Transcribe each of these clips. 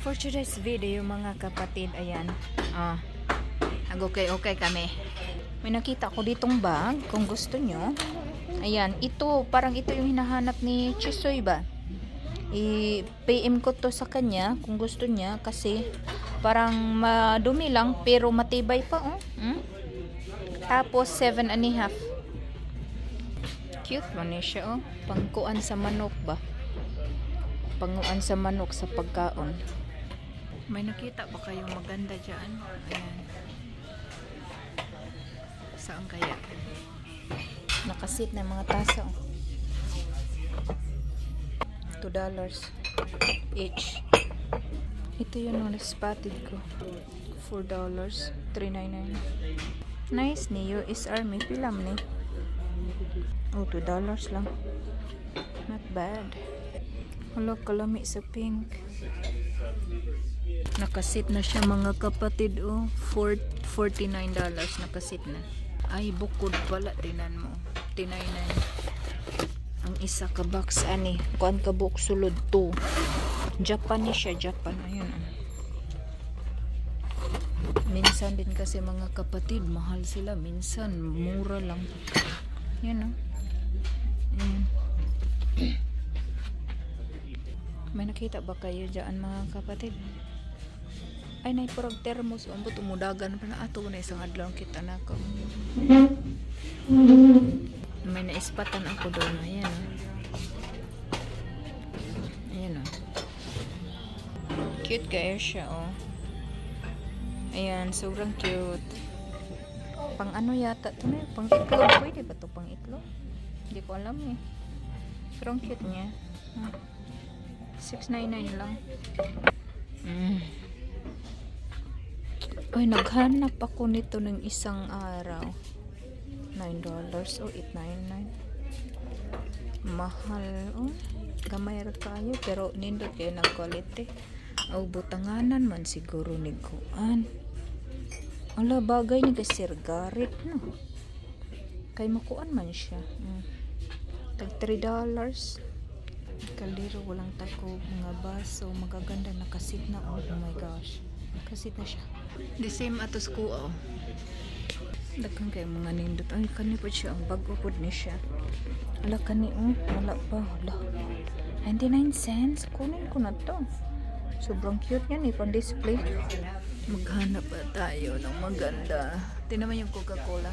For today's video mga kapatid, ayan. Okay kami. May nakita ko ditong bag, kung gusto nyo. Ayan, ito, parang ito yung hinahanap ni Chisoy ba? I-PM ko to sa kanya kung gusto niya kasi parang madumi lang pero matibay pa, oh. Tapos 7.5. Cute man siya, oh. Pangkuan sa manok ba? Panguan sa manok sa pagkaon. May nakita ba kayong maganda dyan? Ayan. Saan kaya? Nakasit na mga tasa. $2 each. Ito yun ang spotted ko. $4. $3.99. Nice ni US Army. Pilam ni. Oh, $2 lang. Not bad. Hala, kalami sa pink. Nakasit na siya mga kapatid, oh. $49 nakasit na. Ay, bukod pala. Tinan mo. $99. Ang isa ka box, ani. Kuan ka box sulod 2. Japanese siya, Japan. Ayun. Minsan din kasi mga kapatid, mahal sila. Minsan, mura lang. Yan, oh. Ayan. May nakita ba kayo dyan mga kapatid? Ay, naipurag thermos. Ambot, umudagan pa na ato na isang adlaw kita na ako. May naispatan ako doon. Ayan, oh. Ayan, oh. Cute kayo siya, oh. Ayan, sobrang cute. Pang ano yata ito na, pang itlog. Pwede ba ito pang itlog? Hindi ko alam eh. Pero ang cute niya. $6.99 lang. Ay, naghanap ako nito ng isang araw. $9 o $8.99. Mahal. Oh, gamay ra kayo pero nindot kayo ng quality. O butanganan man siguro ni kuan. Ala, bagay ni Sir Garrett, no? Kay makuan man siya. Tag $3. Kaliro, walang tako, mga baso, magaganda, nakasit na. Oh my gosh, kasit na siya. The same atos ko, oh. Dagang kayo mga nindot. Ay, kani po siya, ang bago po ni siya. Ala, kani, oh, wala pa, wala. 99 cents, kunin ko na to. Sobrang cute yan, pang display. Maghanap pa tayo ng maganda. Tinaman yung Coca-Cola.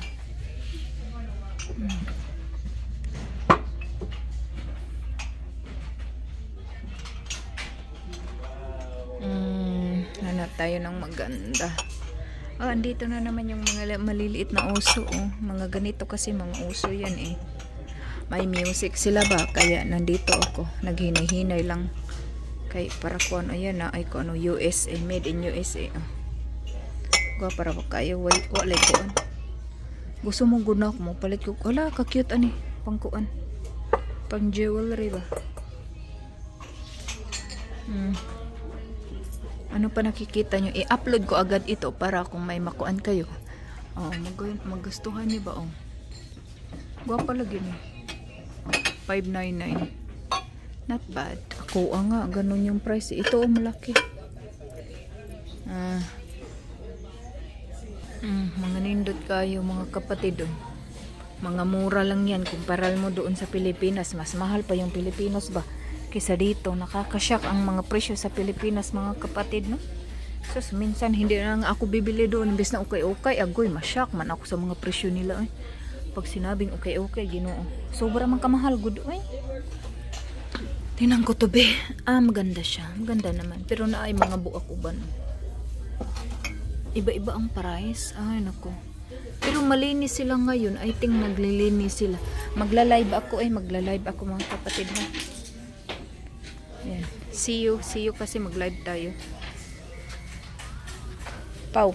Hanap tayo ng maganda. Oh, andito na naman yung mga maliliit na uso, oh. Mga ganito kasi mga uso yan eh. May music sila ba? Kaya nandito ako. Naghinay-hinay lang. Kay para ko ano yan na ay ko ano USA, made in USA. Gwa para ba kayo wala ko an. Gusto mo guna ko mo palit ko. Wala ka cute ani pangkuan. Pang jewelry ba? Ano pa nakikita nyo? I-upload ko agad ito para kung may makuan kayo. Oh, magustuhan niyo ba, oh? Guwapa lagi ni. $5.99. Not bad. Ako nga, ganun yung price. Ito, malaki. Mga nindot kayo, mga kapatid, oh. Mga mura lang yan. Kumparal mo doon sa Pilipinas. Mas mahal pa yung Pilipinas ba? Kaysa dito, nakakashock ang mga presyo sa Pilipinas, mga kapatid, no? So, minsan hindi na nga ako bibili doon. Imbes na okay, agoy, mashock man ako sa mga presyo nila, eh. Pag sinabing okay, Ginoo. Sobra man kamahal, good, eh. Tinan ko to, be. Maganda siya. Maganda naman. Pero na ay mga buak uban. Iba-iba ang price. Ay, naku. Pero malinis sila ngayon. I think naglilinis sila. Magla-live ako, mga kapatid, ha. Yan. See you kasi mag-live tayo. Pau.